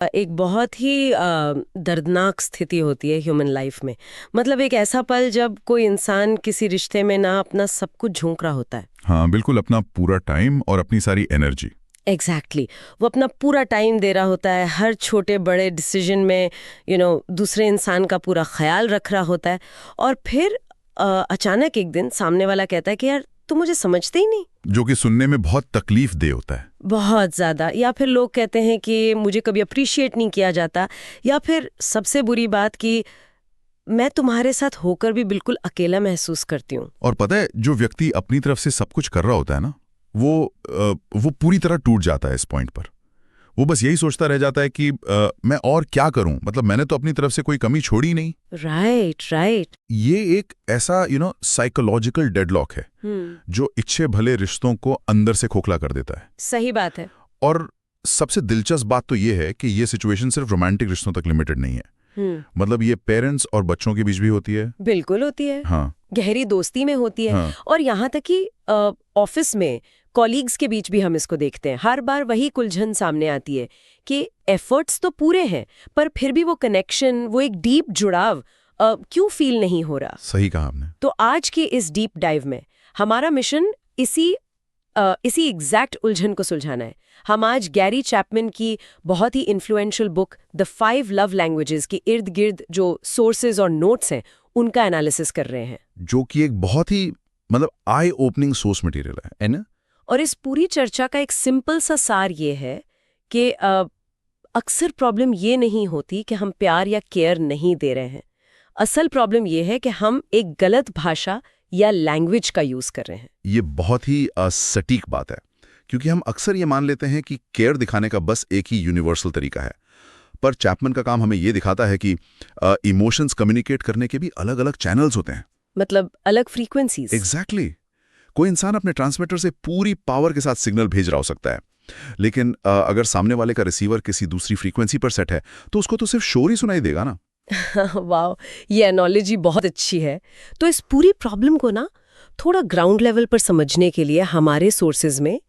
एक बहुत ही दर्दनाक स्थिति होती है ह्यूमन लाइफ में। मतलब एक ऐसा पल जब कोई इंसान किसी रिश्ते में ना अपना सब कुछ झोंक रहा होता है। हाँ, बिल्कुल अपना पूरा टाइम और अपनी सारी एनर्जी। एग्जैक्टली वो अपना पूरा टाइम दे रहा होता है, हर छोटे बड़े डिसीजन में दूसरे इंसान का पूरा ख्याल रख रहा होता है। और फिर अचानक एक दिन सामने वाला कहता है कि यार तू मुझे समझते ही नहीं। जो कि सुनने में बहुत तकलीफ दे होता है। बहुत ज्यादा। या फिर लोग कहते हैं कि मुझे कभी अप्रिशिएट नहीं किया जाता, या फिर सबसे बुरी बात कि मैं तुम्हारे साथ होकर भी बिल्कुल अकेला महसूस करती हूँ। और पता है, जो व्यक्ति अपनी तरफ से सब कुछ कर रहा होता है ना, वो पूरी तरह टूट जाता है इस पॉइंट पर। वो बस यही सोचता रह जाता है कि मैं और क्या करूं, मतलब मैंने तो अपनी तरफ से कोई कमी छोड़ी नहीं। राइट। ये एक ऐसा साइकोलॉजिकल डेडलॉक है जो इच्छे भले रिश्तों को अंदर से खोखला कर देता है। सही बात है। और सबसे दिलचस्प बात तो ये है कि ये सिचुएशन सिर्फ रोमांटिक रिश्तों तक लिमिटेड नहीं है। मतलब ये पेरेंट्स और बच्चों के बीच भी होती है। बिल्कुल होती है। हाँ, गहरी दोस्ती में होती है। हाँ। और यहाँ तक कि ऑफिस में कॉलीग्स के बीच भी हम इसको देखते हैं। हर बार वही कुलझन सामने आती है कि एफर्ट्स तो पूरे हैं, पर फिर भी वो कनेक्शन, वो एक डीप जुड़ाव क्यों फील नहीं हो रहा। सही कहा आपने। तो आज के इस डीप डाइव में हमारा मिशन इसी एग्जैक्ट उलझन को सुलझाना है। हम आज गैरी चैपमैन की बहुत ही influential book the 5 love languages के इर्द गिर्द जो सोर्सेज और नोट्स हैं उनका एनालिसिस कर रहे हैं, जो कि एक बहुत ही आई ओपनिंग सोर्स मटेरियल है ना। और इस पूरी चर्चा का एक सिंपल सा सार ये है कि अक्सर प्रॉब्लम ये नहीं होती कि हम प्यार या केयर नहीं दे रहे हैं। असल प्रॉब्लम ये है कि हम एक गलत भाषा या लैंग्वेज का यूज कर रहे हैं। ये बहुत ही सटीक बात है, क्योंकि हम अक्सर ये मान लेते हैं कि केयर दिखाने का बस एक ही यूनिवर्सल तरीका है। पर चैपमैन का काम हमें ये दिखाता है कि इमोशंस कम्युनिकेट करने के भी अलग अलग चैनल्स होते हैं। मतलब अलग फ्रीक्वेंसीज। एग्जैक्टली। कोई इंसान अपने ट्रांसमीटर से पूरी पावर के साथ सिग्नल भेज रहा हो सकता है, लेकिन अगर सामने वाले का रिसीवर किसी दूसरी फ्रीक्वेंसी पर सेट है तो उसको तो सिर्फ शोर ही सुनाई देगा ना। वाह, ये एनोलॉजी बहुत अच्छी है। तो इस पूरी प्रॉब्लम को ना थोड़ा ग्राउंड लेवल पर समझने के लिए हमारे सोर्सेज में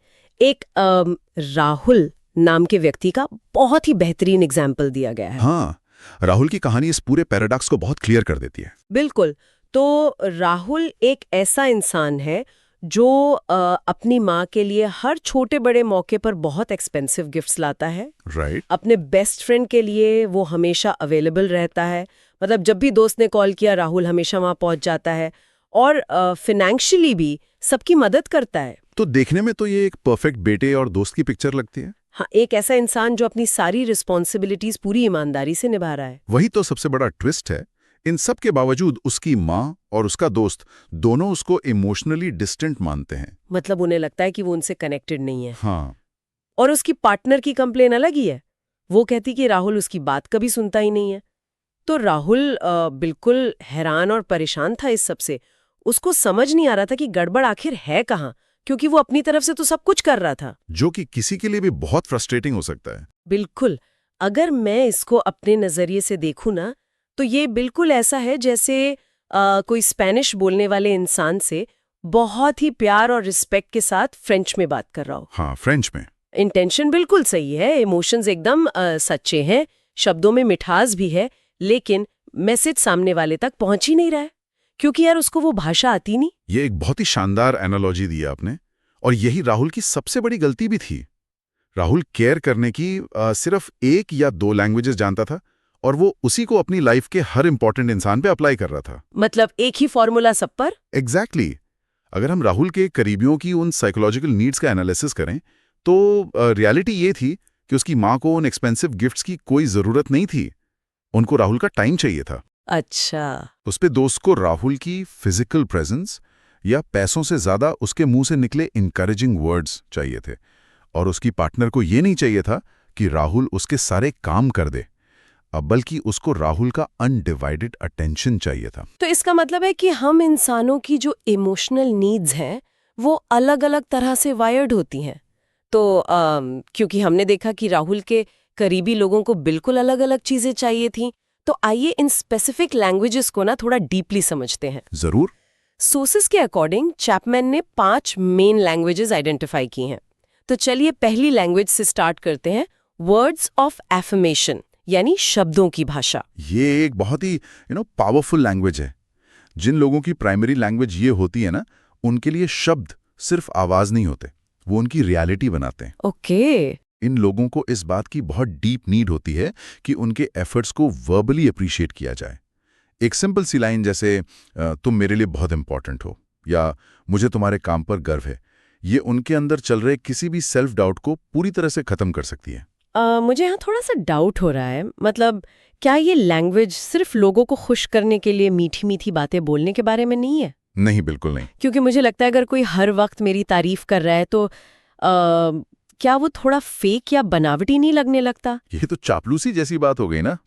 एक राहुल नाम के व्यक्ति का बहुत ही बेहतरीन एग्जाम्पल दिया गया है। हाँ, राहुल की कहानी इस पूरे पैराडॉक्स को बहुत क्लियर कर देती है। बिल्कुल। तो राहुल एक ऐसा इंसान है जो अपनी माँ के लिए हर छोटे बड़े मौके पर बहुत एक्सपेंसिव गिफ्ट्स लाता है। राइट। अपने बेस्ट फ्रेंड के लिए वो हमेशा अवेलेबल रहता है। मतलब जब भी दोस्त ने कॉल किया राहुल हमेशा वहां पहुंच जाता है, और फाइनेंशियली भी सबकी मदद करता है। तो देखने में तो ये एक परफेक्ट बेटे और दोस्त की पिक्चर लगती है। हाँ, एक ऐसा इंसान जो अपनी सारी रिस्पॉन्सिबिलिटीज पूरी ईमानदारी से निभा रहा है। वही तो सबसे बड़ा ट्विस्ट है। इन सब के बावजूद उसकी माँ और उसका दोस्त दोनों उसको इमोशनली डिस्टेंट मानते हैं। मतलब उन्हें लगता है कि वो उनसे कनेक्टेड नहीं है। हाँ। और उसकी पार्टनर की कंप्लेन अलग ही है। वो कहती कि राहुल उसकी बात कभी सुनता ही नहीं है। तो राहुल बिल्कुल हैरान और परेशान था इस सब से। उसको समझ नहीं आ रहा था कि गड़बड़ आखिर है कहाँ, क्योंकि वो अपनी तरफ से तो सब कुछ कर रहा था। जो कि किसी के लिए भी बहुत फ्रस्ट्रेटिंग हो सकता है। बिल्कुल। अगर मैं इसको अपने नजरिए से देखूं ना, तो ये बिल्कुल ऐसा है जैसे कोई स्पेनिश बोलने वाले इंसान से बहुत ही प्यार और रिस्पेक्ट के साथ फ्रेंच में बात कर रहा हो। हाँ, फ्रेंच में। इंटेंशन बिल्कुल सही है, इमोशंस एकदम सच्चे हैं, शब्दों में मिठास भी है, लेकिन मैसेज सामने वाले तक पहुंच ही नहीं रहा है, क्योंकि यार उसको वो भाषा आती नहीं। ये एक बहुत ही शानदार एनालॉजी दी आपने, और यही राहुल की सबसे बड़ी गलती भी थी। राहुल केयर करने की सिर्फ 1 या 2 लैंग्वेजेस जानता था, और वो उसी को अपनी लाइफ के हर इंपॉर्टेंट इंसान पे अप्लाई कर रहा था। मतलब एक ही फॉर्मूला सब पर। एग्जैक्टली। अगर हम राहुल के करीबियों की उन साइकोलॉजिकल नीड्स का एनालिसिस करें तो रियलिटी ये थी कि उसकी माँ को उन एक्सपेंसिव गिफ्ट्स की कोई जरूरत नहीं थी। उनको राहुल का टाइम चाहिए था। अच्छा। उस पे दोस्त को राहुल की फिजिकल प्रेजेंस या पैसों से ज्यादा उसके मुंह से निकले इनकरेजिंग वर्ड्स चाहिए थे, और उसकी पार्टनर को ये नहीं चाहिए था कि राहुल उसके सारे काम कर दे, बल्कि उसको राहुल का अनडिवाइडेड अटेंशन चाहिए था। तो इसका मतलब है कि हम इंसानों की जो इमोशनल नीड्स हैं वो अलग अलग तरह से वायर्ड होती हैं। तो क्योंकि हमने देखा कि राहुल के करीबी लोगों को बिल्कुल अलग अलग चीजें चाहिए थीं, तो आइए इन स्पेसिफिक लैंग्वेजेस को ना थोड़ा डीपली समझते हैं। जरूर। सोर्सेस के अकॉर्डिंग चैपमैन ने 5 मेन लैंग्वेजेस आइडेंटिफाई की हैं। तो चलिए पहली लैंग्वेज से स्टार्ट करते हैं, वर्ड्स ऑफ एफर्मेशन यानी शब्दों की भाषा। ये एक बहुत ही पावरफुल लैंग्वेज है। जिन लोगों की प्राइमरी लैंग्वेज ये होती है ना, उनके लिए शब्द सिर्फ आवाज नहीं होते, वो उनकी रियलिटी बनाते हैं। ओके। इन लोगों को इस बात की बहुत डीप नीड होती है कि उनके एफर्ट्स को वर्बली अप्रिशिएट किया जाए। एक सिंपल सी लाइन जैसे तुम मेरे लिए बहुत इंपॉर्टेंट हो या मुझे तुम्हारे काम पर गर्व है, ये उनके अंदर चल रहे किसी भी सेल्फ डाउट को पूरी तरह से खत्म कर सकती है। मुझे यहाँ थोड़ा सा डाउट हो रहा है। मतलब क्या ये लैंग्वेज सिर्फ लोगों को खुश करने के लिए मीठी मीठी बातें बोलने के बारे में नहीं है? नहीं, बिल्कुल नहीं। क्योंकि मुझे लगता है अगर कोई हर वक्त मेरी तारीफ कर रहा है तो क्या वो थोड़ा फेक या बनावटी नहीं लगने लगता? ये तो चापलूसी जैसी बात हो गई ना।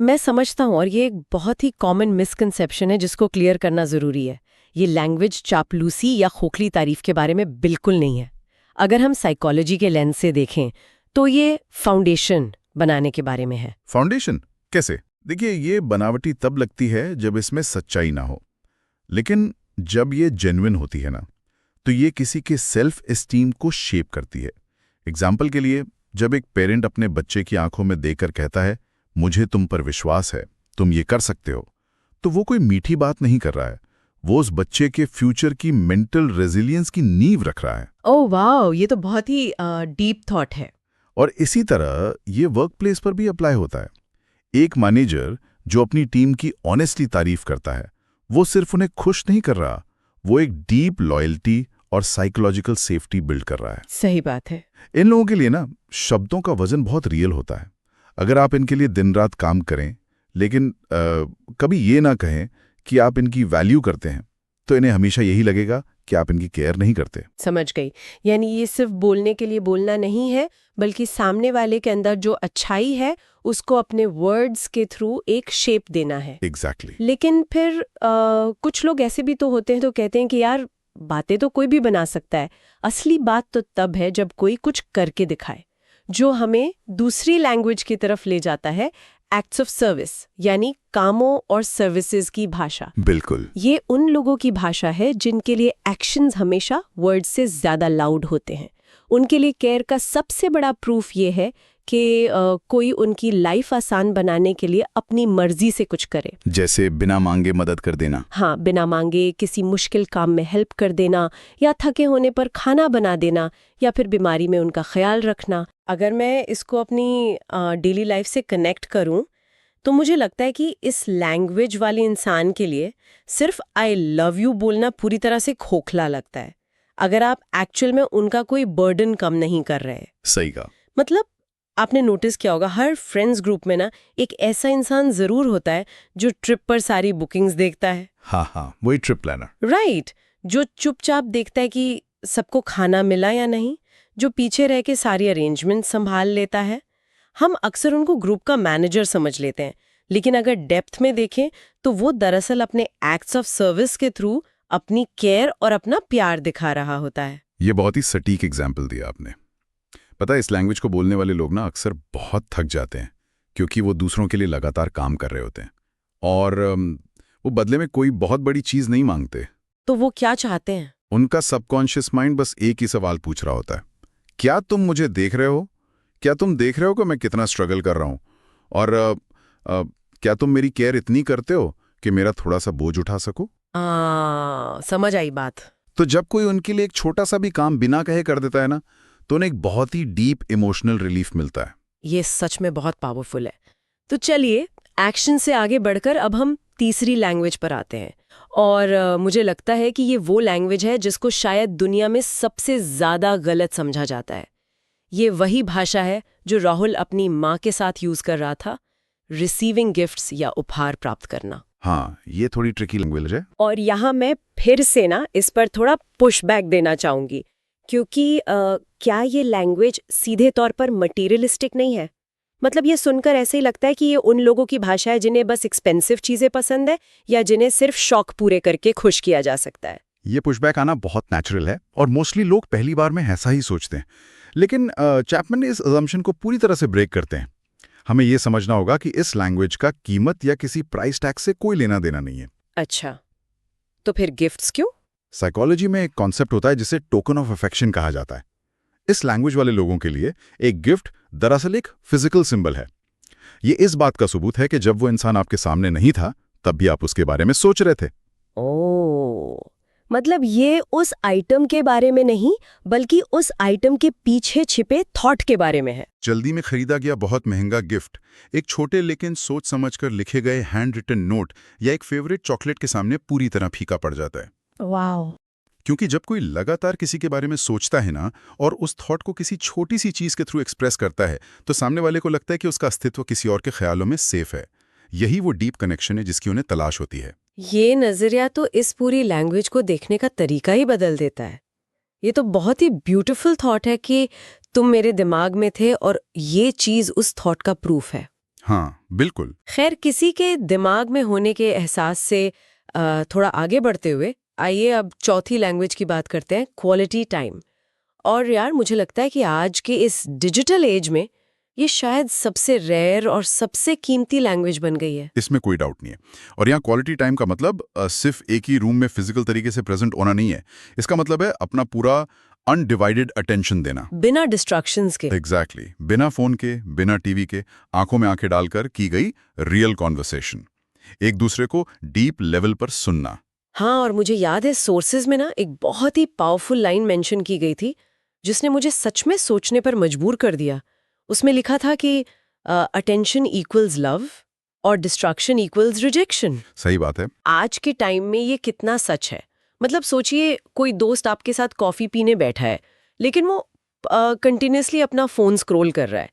मैं समझता हूँ, और ये एक बहुत ही कॉमन मिसकंसेप्शन है जिसको क्लियर करना जरूरी है। ये लैंग्वेज चापलूसी या खोखली तारीफ के बारे में बिल्कुल नहीं है। अगर हम साइकोलॉजी के लेंस से देखें तो ये फाउंडेशन बनाने के बारे में है। फाउंडेशन कैसे? देखिए, ये बनावटी तब लगती है जब इसमें सच्चाई ना हो, लेकिन जब ये जेन्युइन होती है ना, तो ये किसी के सेल्फ एस्टीम को शेप करती है। एग्जाम्पल के लिए, जब एक पेरेंट अपने बच्चे की आंखों में देखकर कहता है मुझे तुम पर विश्वास है, तुम ये कर सकते हो, तो वो कोई मीठी बात नहीं कर रहा है, वो उस बच्चे के फ्यूचर की मेंटल रेजिलियंस की नींव रख रहा है। ओह वाओ, ये तो बहुत ही डीप थॉट है। और इसी तरह ये वर्क प्लेस पर भी अप्लाई होता है। एक मैनेजर जो अपनी टीम की ऑनेस्टली तारीफ करता है, वो सिर्फ उन्हें खुश नहीं कर रहा, वो एक डीप लॉयल्टी और साइकोलॉजिकल सेफ्टी बिल्ड कर रहा है। सही बात है। इन लोगों के लिए ना शब्दों का वजन बहुत रियल होता है। अगर आप इनके लिए दिन रात काम करें लेकिन कभी ये ना कहें कि आप इनकी वैल्यू करते हैं, तो इन्हें हमेशा यही लगेगा कि आप इनकी केयर नहीं करते। समझ गई। यानी ये सिर्फ बोलने के लिए बोलना नहीं है, बल्कि सामने वाले के अंदर जो अच्छाई है उसको अपने वर्ड्स के थ्रू एक शेप देना है। एग्जैक्टली। लेकिन फिर कुछ लोग ऐसे भी तो होते हैं तो कहते हैं कि यार बातें तो कोई भी बना सकता है, असली बात तो तब है जब कोई कुछ करके दिखाए, जो हमें दूसरी लैंग्वेज की तरफ ले जाता है, एक्ट्स ऑफ सर्विस यानी कामों और सर्विसेज की भाषा। बिल्कुल। ये उन लोगों की भाषा है जिनके लिए एक्शंस हमेशा वर्ड से ज्यादा लाउड होते हैं। उनके लिए केयर का सबसे बड़ा प्रूफ ये है कि कोई उनकी लाइफ आसान बनाने के लिए अपनी मर्जी से कुछ करे। जैसे बिना मांगे मदद कर देना। हाँ, बिना मांगे किसी मुश्किल काम में हेल्प कर देना, या थके होने पर खाना बना देना, या फिर बीमारी में उनका ख्याल रखना। अगर मैं इसको अपनी डेली लाइफ से कनेक्ट करूं तो मुझे लगता है कि इस लैंग्वेज वाले इंसान के लिए सिर्फ आई लव यू बोलना पूरी तरह से खोखला लगता है, अगर आप एक्चुअल में उनका कोई बर्डन कम नहीं कर रहे। सही कहा। मतलब आपने नोटिस किया होगा, हर फ्रेंड्स ग्रुप में ना एक ऐसा इंसान जरूर होता है जो ट्रिप पर सारी बुकिंग्स देखता है। हाँ, वही ट्रिप प्लानर। राइट। जो चुपचाप देखता है कि सबको खाना मिला या नहीं, जो पीछे रह के सारी अरेंजमेंट संभाल लेता है। हम अक्सर उनको ग्रुप का मैनेजर समझ लेते हैं, लेकिन अगर डेप्थ में देखें तो वो दरअसल अपने एक्ट्स ऑफ सर्विस के थ्रू अपनी केयर और अपना प्यार दिखा रहा होता है। ये बहुत ही सटीक एग्जाम्पल दिया आपने। पता है, इस लैंग्वेज को बोलने वाले लोग ना अक्सर बहुत थक जाते हैं, क्योंकि वो दूसरों के लिए लगातार काम कर रहे होते हैं और वो बदले में कोई बहुत बड़ी चीज नहीं मांगते। तो वो क्या चाहते हैं? उनका सबकॉन्शियस माइंड बस एक ही सवाल पूछ रहा होता है, क्या तुम मुझे देख रहे हो? क्या तुम देख रहे हो कि मैं कितना स्ट्रगल कर रहा हूं? और क्या तुम मेरी केयर इतनी करते हो कि मेरा थोड़ा सा बोझ उठा सको? समझ आई बात। तो जब कोई उनके लिए एक छोटा सा भी काम बिना कहे कर देता है ना, तो उन्हें एक बहुत ही डीप इमोशनल रिलीफ मिलता है। ये सच में बहुत पावरफुल है। तो चलिए एक्शन से आगे बढ़कर अब हम तीसरी लैंग्वेज पर आते हैं, और मुझे लगता है कि ये वो लैंग्वेज है जिसको शायद दुनिया में सबसे ज्यादा गलत समझा जाता है। ये वही भाषा है जो राहुल अपनी माँ के साथ यूज कर रहा था, रिसीविंग गिफ्ट्स या उपहार प्राप्त करना। हाँ, ये थोड़ी ट्रिकी लैंग्वेज है। और यहाँ मैं फिर से ना इस पर थोड़ा पुशबैक देना चाहूंगी, क्योंकि क्या ये लैंग्वेज सीधे तौर पर मटीरियलिस्टिक नहीं है? मतलब ये सुनकर ऐसे ही लगता है कि ये उन लोगों की भाषा है जिन्हें बस एक्सपेंसिव चीजें पसंद है, या जिन्हें सिर्फ शौक पूरे करके खुश किया जा सकता है। ये पुशबैक आना बहुत नेचुरल है और मोस्टली लोग पहली बार में ऐसा ही सोचते हैं, लेकिन चैपमैन इस अजम्पशन को पूरी तरह से ब्रेक करते हैं। हमें यह समझना होगा कि इस लैंग्वेज का कीमत या किसी प्राइस टैग से कोई लेना देना नहीं है। अच्छा, तो फिर गिफ्ट्स क्यों? साइकोलॉजी में एक कॉन्सेप्ट होता है जिसे टोकन ऑफ अफेक्शन कहा जाता है। इस लैंग्वेज वाले लोगों के लिए एक गिफ्ट दरअसल एक फिजिकल सिंबल है। ये इस बात का सबूत है कि जब वो इंसान आपके सामने नहीं था तब भी आप उसके बारे में सोच रहे थे। ओह, मतलब ये उस आइटम के बारे में नहीं बल्कि उस आइटम के पीछे छिपे थॉट के बारे में है। जल्दी में खरीदा गया बहुत महंगा गिफ्ट एक छोटे लेकिन सोच समझकर लिखे गए हैंड रिटन नोट या एक फेवरेट चॉकलेट के सामने पूरी तरह फीका पड़ जाता है। वाह। क्योंकि जब कोई लगातार किसी के बारे में सोचता है ना और उस थॉट को किसी छोटी सी चीज के थ्रू एक्सप्रेस करता है तो सामने वाले को लगता है कि उसका अस्तित्व किसी और के ख्यालों में सेफ है। यही वो डीप कनेक्शन है जिसकी उन्हें तलाश होती है। ये नजरिया तो इस पूरी लैंग्वेज को देखने का तरीका ही बदल देता है। ये तो बहुत ही ब्यूटीफुल थॉट है कि तुम मेरे दिमाग में थे और ये चीज उस थॉट का प्रूफ है। हाँ बिल्कुल। खैर, किसी के दिमाग में होने के एहसास से थोड़ा आगे बढ़ते हुए आइए अब चौथी लैंग्वेज की बात करते हैं, क्वालिटी टाइम। और यार मुझे लगता है कि आज के इस डिजिटल एज में ये शायद सबसे रेयर और सबसे कीमती लैंग्वेज बन गई है। इसमें कोई डाउट नहीं है। और यहाँ क्वालिटी टाइम का मतलब सिर्फ एक ही रूम में फिजिकल तरीके से प्रेजेंट होना नहीं है। इसका मतलब है अपना पूरा अनडिवाइडेड अटेंशन देना, बिना डिस्ट्रैक्शंस के। एग्जैक्टली बिना फोन के, बिना टीवी के, आंखों में आंखें डालकर की गई रियल कॉन्वर्सेशन, एक दूसरे को डीप लेवल पर सुनना। हाँ, और मुझे याद है सोर्सेज में ना एक बहुत ही पावरफुल लाइन मेंशन की गई थी जिसने मुझे सच में सोचने पर मजबूर कर दिया। उसमें लिखा था कि अटेंशन इक्वल्स लव और डिस्ट्रैक्शन इक्वल्स रिजेक्शन। सही बात है। आज के टाइम में ये कितना सच है। मतलब सोचिए, कोई दोस्त आपके साथ कॉफी पीने बैठा है लेकिन वो कंटिन्यूअसली अपना फोन स्क्रॉल कर रहा है,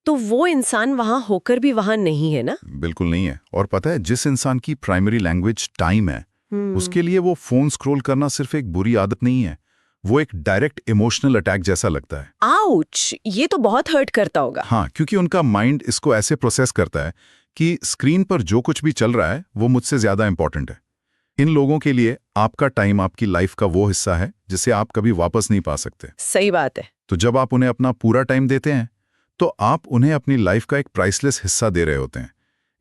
तो वो इंसान वहां होकर भी वहां नहीं है ना। बिल्कुल नहीं है। और पता है, जिस इंसान की प्राइमरी लैंग्वेज टाइम है उसके लिए वो फोन स्क्रॉल करना सिर्फ एक बुरी आदत नहीं है, वो एक डायरेक्ट इमोशनल अटैक जैसा लगता है। आउच, ये तो बहुत हर्ट करता होगा। हाँ, क्योंकि उनका माइंड इसको ऐसे प्रोसेस करता है कि स्क्रीन पर जो कुछ भी चल रहा है वो मुझसे ज्यादा इंपॉर्टेंट है। इन लोगों के लिए आपका टाइम आपकी लाइफ का वो हिस्सा है जिसे आप कभी वापस नहीं पा सकते। सही बात है। तो जब आप उन्हें अपना पूरा टाइम देते हैं तो आप उन्हें अपनी लाइफ का एक प्राइसलेस हिस्सा दे रहे होते हैं।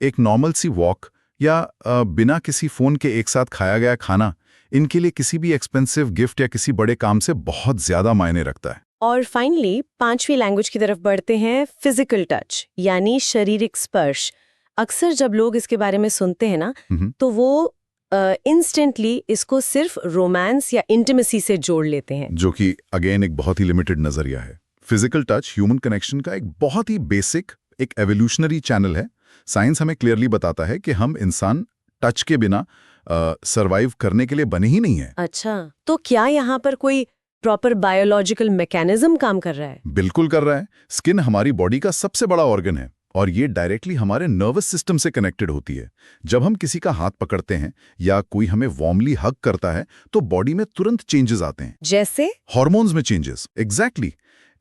एक नॉर्मल सी वॉक या बिना किसी फोन के एक साथ खाया गया खाना इनके लिए किसी भी एक्सपेंसिव गिफ्ट या किसी बड़े काम से बहुत ज्यादा मायने रखता है। और फाइनली पांचवी लैंग्वेज की तरफ बढ़ते हैं, फिजिकल टच यानी शारीरिक स्पर्श। अक्सर जब लोग इसके बारे में सुनते हैं ना तो वो इंस्टेंटली इसको सिर्फ रोमांस या इंटिमेसी से जोड़ लेते हैं, जो कि अगेन एक बहुत ही लिमिटेड नजरिया है। फिजिकल टच ह्यूमन कनेक्शन का एक बहुत ही बेसिक, एक एवोल्यूशनरी चैनल है। साइंस हमें क्लियरली बताता है कि हम इंसान टच के बिना सरवाइव करने के लिए बने ही नहीं है। अच्छा, तो क्या यहाँ पर कोई प्रॉपर बायोलॉजिकल मैकेनिज्म काम कर रहा है? बिल्कुल कर रहा है। स्किन हमारी बॉडी का सबसे बड़ा ऑर्गन है और ये डायरेक्टली हमारे नर्वस सिस्टम से कनेक्टेड होती है। जब हम किसी का हाथ पकड़ते हैं या कोई हमें वार्मली हग करता है तो बॉडी में तुरंत चेंजेस आते हैं। जैसे हार्मोन्स में चेंजेस। एग्जैक्टली।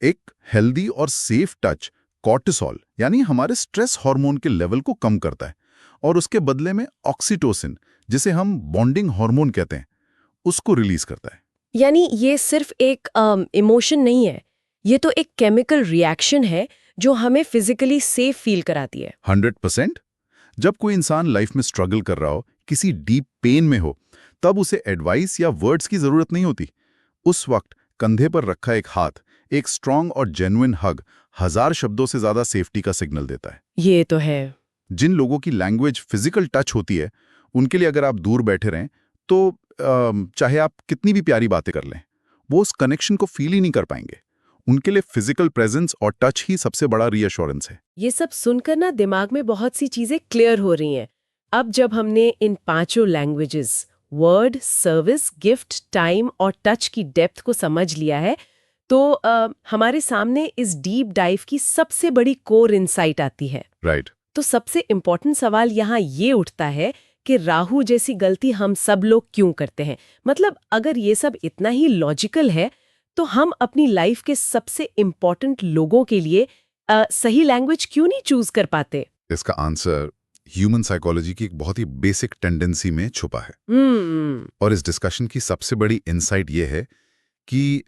एक हेल्दी और सेफ टच कॉर्टिसोल यानी हमारे स्ट्रेस हार्मोन के लेवल को कम करता है और उसके बदले में ऑक्सीटोसिन, जिसे हम बॉन्डिंग हार्मोन कहते हैं, उसको रिलीज करता है। यानी ये सिर्फ एक इमोशन नहीं है, ये तो एक केमिकल रिएक्शन है जो हमें फिजिकली सेफ फील कराती है। 100%। जब कोई इंसान लाइफ में स्ट्रगल कर रहा हो, किसी डीप पेन में हो, तब उसे एडवाइस या वर्ड्स की जरूरत नहीं होती। उस वक्त कंधे पर रखा एक हाथ, एक स्ट्रांग और जेन्युइन हग 1000 शब्दों से ज्यादा सेफ्टी का सिग्नल देता है। ये तो है। जिन लोगों की लैंग्वेज फिजिकल टच होती है उनके लिए अगर आप दूर बैठे रहें तो चाहे आप कितनी भी प्यारी बातें कर लें, वो उस कनेक्शन को फील ही नहीं कर पाएंगे। उनके लिए फिजिकल प्रेजेंस और टच ही सबसे बड़ा रीअश्योरेंस है। ये सब सुनकर ना दिमाग में बहुत सी चीजें क्लियर हो रही हैं। अब जब हमने इन पांचों languages word, service, gift, time और टच की डेप्थ को समझ लिया है तो हमारे सामने इस डीप डाइव की सबसे बड़ी कोर इनसाइट आती है। राइट। तो सबसे इम्पोर्टेंट सवाल यहाँ ये उठता है कि राहु जैसी गलती हम सब लोग क्यों करते हैं। मतलब अगर ये सब इतना ही लॉजिकल है तो हम अपनी लाइफ के सबसे इम्पोर्टेंट लोगों के लिए सही लैंग्वेज क्यों नहीं चूज कर पाते? इसका आंसर ह्यूमन साइकोलॉजी की एक बहुत ही बेसिक टेंडेंसी में छुपा है। और इस डिस्कशन की सबसे बड़ी इनसाइट ये है कि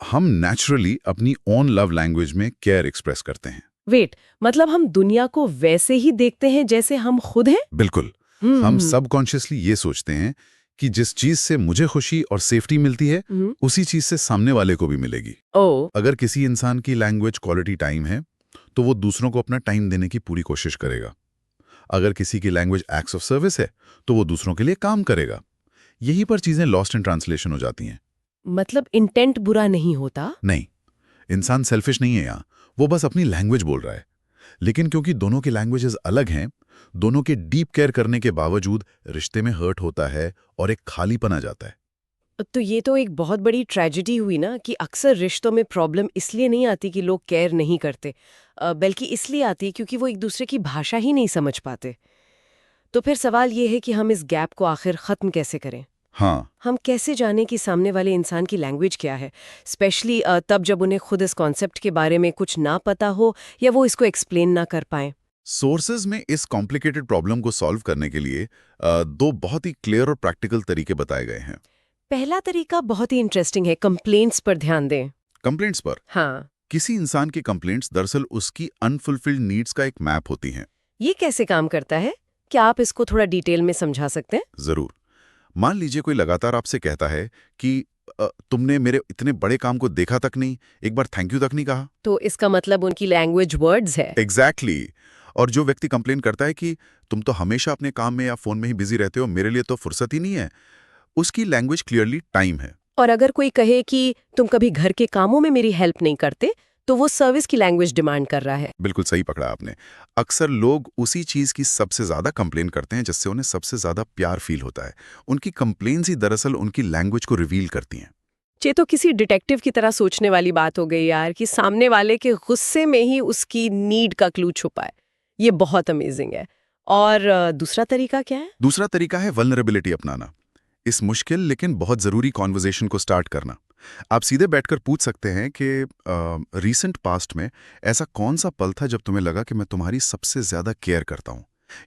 हम नेचुरली अपनी ओन लव लैंग्वेज में केयर एक्सप्रेस करते हैं। वेट, मतलब हम दुनिया को वैसे ही देखते हैं जैसे हम खुद हैं? बिल्कुल। हम सबकॉन्शियसली ये सोचते हैं कि जिस चीज से मुझे खुशी और सेफ्टी मिलती है उसी चीज से सामने वाले को भी मिलेगी। अगर किसी इंसान की लैंग्वेज क्वालिटी टाइम है तो वो दूसरों को अपना टाइम देने की पूरी कोशिश करेगा। अगर किसी की लैंग्वेज एक्ट्स ऑफ सर्विस है तो वो दूसरों के लिए काम करेगा। यहीं पर चीजें लॉस्ट इन ट्रांसलेशन हो जाती हैं। मतलब इंटेंट बुरा नहीं होता? नहीं, इंसान सेल्फिश नहीं है यहाँ, वो बस अपनी लैंग्वेज बोल रहा है। लेकिन क्योंकि दोनों की लैंग्वेजेस अलग हैं, दोनों के डीप केयर करने के बावजूद रिश्ते में हर्ट होता है और एक खालीपन आ जाता है। तो ये तो एक बहुत बड़ी ट्रेजेडी हुई ना कि अक्सर रिश्तों में प्रॉब्लम इसलिए नहीं आती कि लोग केयर नहीं करते, बल्कि इसलिए आती है क्योंकि वो एक दूसरे की भाषा ही नहीं समझ पाते। तो फिर सवाल ये है कि हम इस गैप को आखिर खत्म कैसे करें? हाँ, हम कैसे जानें कि सामने वाले इंसान की लैंग्वेज क्या है, स्पेशली तब जब उन्हें खुद इस कॉन्सेप्ट के बारे में कुछ ना पता हो या वो इसको एक्सप्लेन ना कर पाएं? सोर्सेज में इस कॉम्प्लिकेटेड प्रॉब्लम को सॉल्व करने के लिए दो बहुत ही क्लियर और प्रैक्टिकल तरीके बताए गए हैं। पहला तरीका बहुत ही इंटरेस्टिंग है, कंप्लेंट्स पर ध्यान दें। कंप्लेंट्स पर हाँ, किसी इंसान की कंप्लेंट्स दरअसल उसकी अनफुलफिल्ड नीड्स का एक मैप होती हैं। ये कैसे काम करता है? क्या आप इसको थोड़ा डिटेल में समझा सकते हैं? जरूर। मान लीजिए कोई लगातार आपसे कहता है कि तुमने मेरे इतने बड़े काम को देखा तक नहीं, एक बार थैंक यू तक नहीं कहा। तो इसका मतलब उनकी लैंग्वेज वर्ड्स है। एग्जैक्टली। और जो व्यक्ति कंप्लेन करता है कि तुम तो हमेशा अपने काम में या फोन में ही बिजी रहते हो, मेरे लिए तो फुर्सत ही नहीं है, उसकी लैंग्वेज क्लियरली टाइम है। और अगर कोई कहे कि तुम कभी घर के कामों में मेरी हेल्प नहीं करते, तो वो सर्विस की लैंग्वेज डिमांड कर रहा है। बिल्कुल सही पकड़ा आपने। अक्सर लोग उसी चीज की सबसे ज्यादा कंप्लेन करते हैं जिससे उन्हें सबसे ज्यादा प्यार फील होता है। उनकी कंप्लेन्स ही दरअसल उनकी लैंग्वेज को रिवील करती हैं। ये तो किसी डिटेक्टिव की तरह सोचने वाली बात हो गई यार, कि सामने वाले के गुस्से में ही उसकी नीड का क्लू छुपा है। ये बहुत अमेजिंग है। और दूसरा तरीका क्या है? दूसरा तरीका है वल्नरेबिलिटी अपनाना। इस मुश्किल लेकिन बहुत जरूरी कॉन्वर्जेशन को स्टार्ट करना। आप सीधे बैठकर पूछ सकते हैं कि रीसेंट पास्ट में ऐसा कौन सा पल था जब तुम्हें लगा कि मैं तुम्हारी सबसे ज्यादा केयर करता हूं,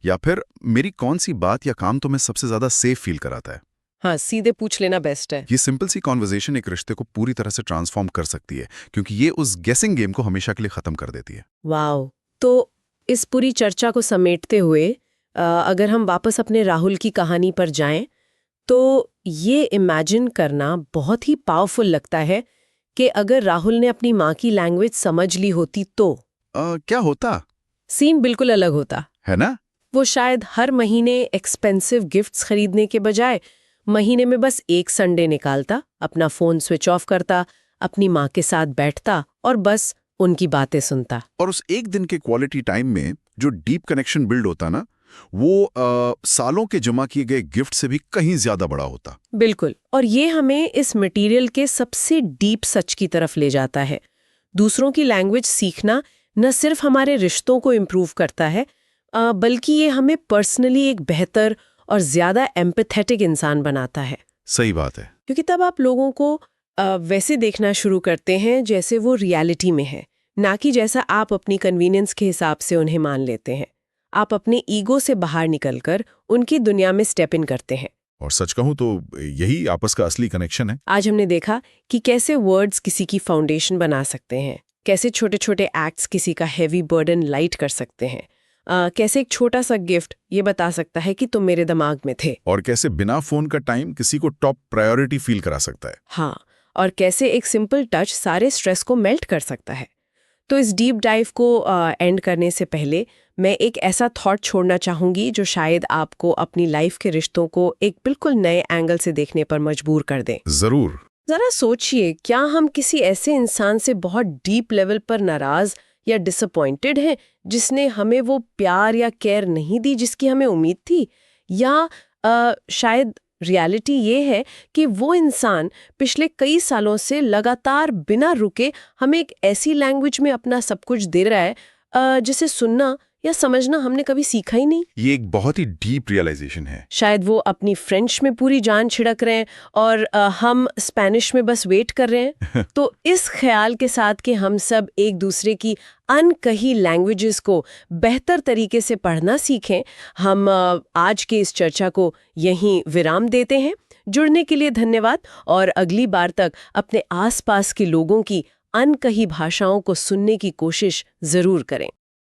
या फिर मेरी कौन सी बात या काम तुम्हें सबसे ज्यादा सेफ फील कराता है। हाँ, सीधे पूछ लेना बेस्ट है। ये सिंपल सी कॉन्वर्जेशन एक रिश्ते को पूरी तरह से ट्रांसफॉर्म कर सकती है, क्योंकि ये उस गेसिंग गेम को हमेशा के लिए खत्म कर देती है। वाओ! तो इस पूरी चर्चा को समेटते हुए अगर हम वापस अपने राहुल की कहानी पर जाएं, तो ये इमेजिन करना बहुत ही पावरफुल लगता है कि अगर राहुल ने अपनी माँ की लैंग्वेज समझ ली होती तो क्या होता? सीन बिल्कुल अलग होता है ना? वो शायद हर महीने एक्सपेंसिव गिफ्ट्स खरीदने के बजाय महीने में बस एक संडे निकालता, अपना फोन स्विच ऑफ करता, अपनी माँ के साथ बैठता और बस उनकी बातें सुनता। और उस एक दिन के क्वालिटी टाइम में जो डीप कनेक्शन बिल्ड होता ना, वो सालों के जमा किए गए गिफ्ट से भी कहीं ज्यादा बड़ा होता। बिल्कुल। और ये हमें इस मटेरियल के सबसे डीप सच की तरफ ले जाता है। दूसरों की लैंग्वेज सीखना न सिर्फ हमारे रिश्तों को इम्प्रूव करता है, बल्कि ये हमें पर्सनली एक बेहतर और ज्यादा एम्पैथेटिक इंसान बनाता है। सही बात है। क्योंकि तब आप लोगों को वैसे देखना शुरू करते हैं जैसे वो रियलिटी में है, ना कि जैसा आप अपनी कन्वीनियंस के हिसाब से उन्हें मान लेते हैं। आप अपने ईगो से बाहर निकलकर उनकी दुनिया में स्टेप इन करते हैं। और सच कहूं तो यही आपस का असली कनेक्शन है। आज हमने देखा कि कैसे वर्ड्स किसी की फाउंडेशन बना सकते हैं, कैसे छोटे छोटे एक्ट्स किसी का हैवी बर्डन लाइट कर सकते हैं, कैसे एक छोटा सा गिफ्ट ये बता सकता है कि तुम मेरे दिमाग में थे, और कैसे बिना फोन का टाइम किसी को टॉप प्रायोरिटी फील करा सकता है। हाँ, और कैसे एक सिंपल टच सारे स्ट्रेस को मेल्ट कर सकता है। तो इस डीप डाइव को एंड करने से पहले मैं एक ऐसा थॉट छोड़ना चाहूंगी जो शायद आपको अपनी लाइफ के रिश्तों को एक बिल्कुल नए एंगल से देखने पर मजबूर कर दे। जरूर। जरा सोचिए, क्या हम किसी ऐसे इंसान से बहुत डीप लेवल पर नाराज या डिसअपॉइंटेड हैं जिसने हमें वो प्यार या केयर नहीं दी जिसकी हमें उम्मीद थी? या शायद रियलिटी ये है कि वो इंसान पिछले कई सालों से लगातार बिना रुके हमें एक ऐसी लैंग्वेज में अपना सब कुछ दे रहा है जिसे सुनना या समझना हमने कभी सीखा ही नहीं। ये एक बहुत ही डीप रियलाइजेशन है। शायद वो अपनी फ्रेंच में पूरी जान छिड़क रहे हैं और हम स्पेनिश में बस वेट कर रहे हैं। तो इस ख्याल के साथ कि हम सब एक दूसरे की अनकही लैंग्वेजेस को बेहतर तरीके से पढ़ना सीखें, हम आज के इस चर्चा को यहीं विराम देते हैं। जुड़ने के लिए धन्यवाद, और अगली बार तक अपने आसपास के लोगों की अनकही भाषाओं को सुनने की कोशिश जरूर करें।